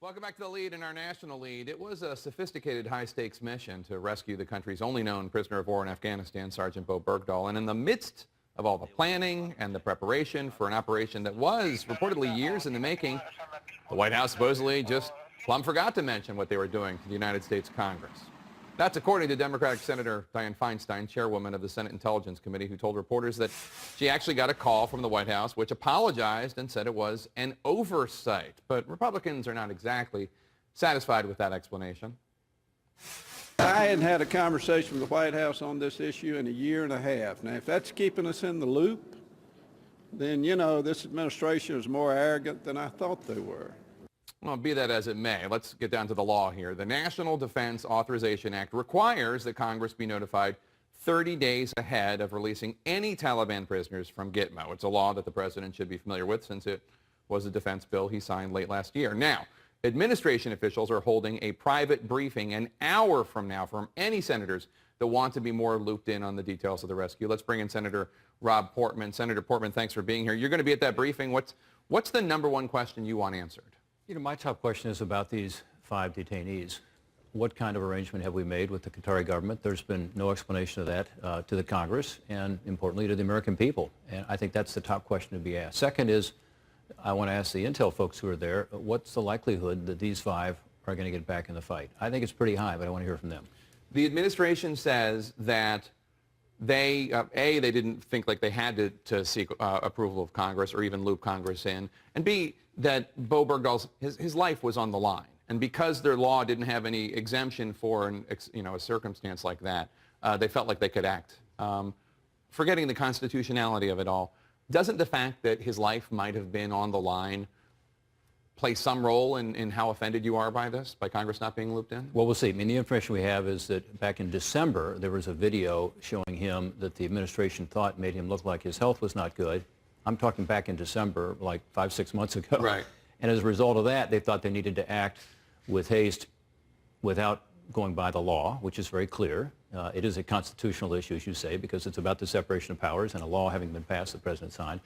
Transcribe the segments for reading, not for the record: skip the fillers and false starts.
Welcome back to The Lead in our national lead. It was a sophisticated high-stakes mission to rescue the country's only known prisoner of war in Afghanistan, Sergeant Bo Bergdahl. And in the midst of all the planning and the preparation for an operation that was reportedly years in the making, the White House supposedly just plumb forgot to mention what they were doing to the United States Congress. That's according to Democratic Senator Dianne Feinstein, chairwoman of the Senate Intelligence Committee, who told reporters that she actually got a call from the White House, which apologized and said it was an oversight. But Republicans are not exactly satisfied with that explanation. I hadn't had a conversation with the White House on this issue in a year and a half. Now, if that's keeping us in the loop, then, you know, this administration is more arrogant than I thought they were. Well, be that as it may, let's get down to the law here. The National Defense Authorization Act requires that Congress be notified 30 days ahead of releasing any Taliban prisoners from Gitmo. It's a law that the president should be familiar with since it was a defense bill he signed late last year. Now, administration officials are holding a private briefing an hour from now from any senators that want to be more looped in on the details of the rescue. Let's bring in Senator Rob Portman. Senator Portman, thanks for being here. You're going to be at that briefing. What's the number one question you want answered? You know, my top question is about these 5 detainees. What kind of arrangement have we made with the Qatari government? There's been no explanation of that to the Congress and, importantly, to the American people. And I think that's the top question to be asked. Second is, I want to ask the intel folks who are there, what's the likelihood that these 5 are going to get back in the fight? I think it's pretty high, but I want to hear from them. The administration says that they didn't think like they had to seek approval of Congress or even loop Congress in, and B, that Bo Bergdahl's his life was on the line. And because their law didn't have any exemption for a circumstance like that, they felt like they could act. Forgetting the constitutionality of it all, doesn't the fact that his life might have been on the line play some role in how offended you are by this, by Congress not being looped in? Well, we'll see. I mean, the information we have is that back in December, there was a video showing him that the administration thought made him look like his health was not good. I'm talking back in December, like 5-6 months ago. Right. And as a result of that, they thought they needed to act with haste without going by the law, which is very clear. It is a constitutional issue, as you say, because it's about the separation of powers and a law having been passed, the president signed.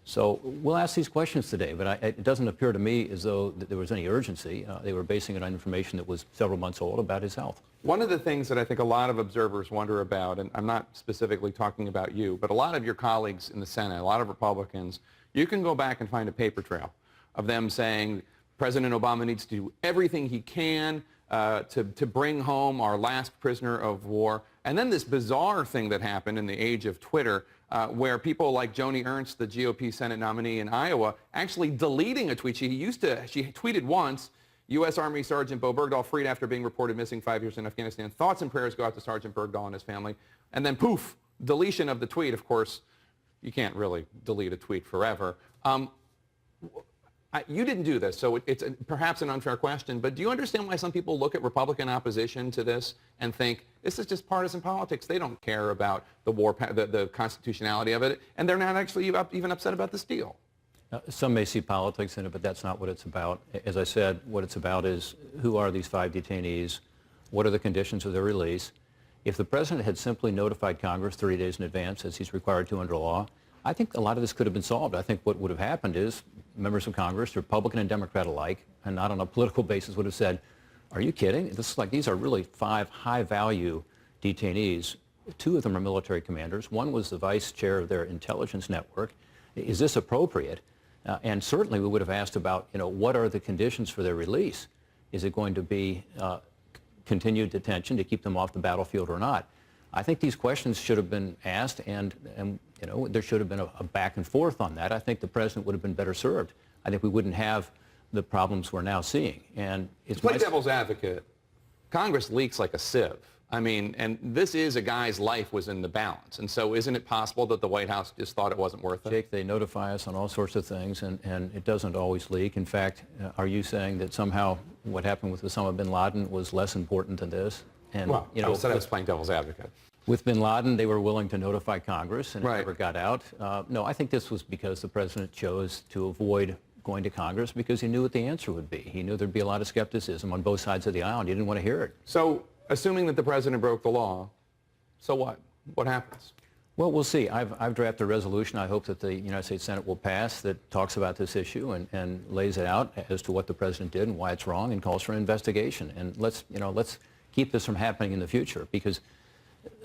So we'll ask these questions today, but it doesn't appear to me as though there was any urgency. They were basing it on information that was several months old about his health. One of the things that I think a lot of observers wonder about, and I'm not specifically talking about you, but a lot of your colleagues in the Senate, a lot of Republicans, you can go back and find a paper trail of them saying President Obama needs to do everything he can to bring home our last prisoner of war. And then this bizarre thing that happened in the age of Twitter, where people like Joni Ernst, the GOP Senate nominee in Iowa, actually deleting a tweet. She tweeted once, U.S. Army Sergeant Bo Bergdahl freed after being reported missing 5 years in Afghanistan. Thoughts and prayers go out to Sergeant Bergdahl and his family. And then poof, deletion of the tweet. Of course, you can't really delete a tweet forever. You didn't do this, so it's perhaps an unfair question, but do you understand why some people look at Republican opposition to this and think this is just partisan politics? They don't care about the constitutionality of it, and they're not actually even upset about this deal. Some may see politics in it, but that's not what it's about. As I said, what it's about is who are these 5 detainees? What are the conditions of their release? If the president had simply notified Congress 30 days in advance, as he's required to under law, I think a lot of this could have been solved. I think what would have happened is members of Congress, Republican and Democrat alike, and not on a political basis, would have said, are you kidding? These are really 5 high-value detainees. 2 of them are military commanders. One was the vice chair of their intelligence network. Is this appropriate? And certainly we would have asked about, what are the conditions for their release? Is it going to be continued detention to keep them off the battlefield or not? I think these questions should have been asked, and there should have been a back and forth on that. I think the president would have been better served. I think we wouldn't have the problems we're now seeing. And it's play devil's advocate. Congress leaks like a sieve. I mean, and this is a guy's life was in the balance. And so isn't it possible that the White House just thought it wasn't worth it? Jake, they notify us on all sorts of things, and it doesn't always leak. In fact, are you saying that somehow what happened with Osama bin Laden was less important than this? And, well, I said I was playing devil's advocate. With bin Laden, they were willing to notify Congress, and it Right. never got out. No, I think this was because the president chose to avoid going to Congress because he knew what the answer would be. He knew there'd be a lot of skepticism on both sides of the aisle, and he didn't want to hear it. So, assuming that the president broke the law, so what? What happens? Well, we'll see. I've drafted a resolution I hope that the United States Senate will pass that talks about this issue and lays it out as to what the president did and why it's wrong and calls for an investigation. And let's keep this from happening in the future, because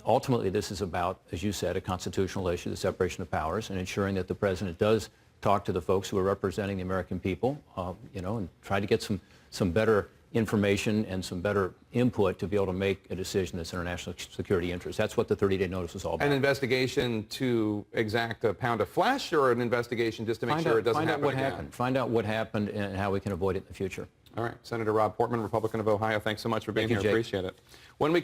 ultimately this is about, as you said, a constitutional issue, the separation of powers, and ensuring that the president does talk to the folks who are representing the American people, and try to get some better information and some better input to be able to make a decision that's in our national security interest. That's what the 30-day notice was all about. An investigation to exact a pound of flesh, or an investigation just to make sure it doesn't happen again? Find out what happened and how we can avoid it in the future. All right. Senator Rob Portman, Republican of Ohio, thanks so much for being here. Jake. Appreciate it. When we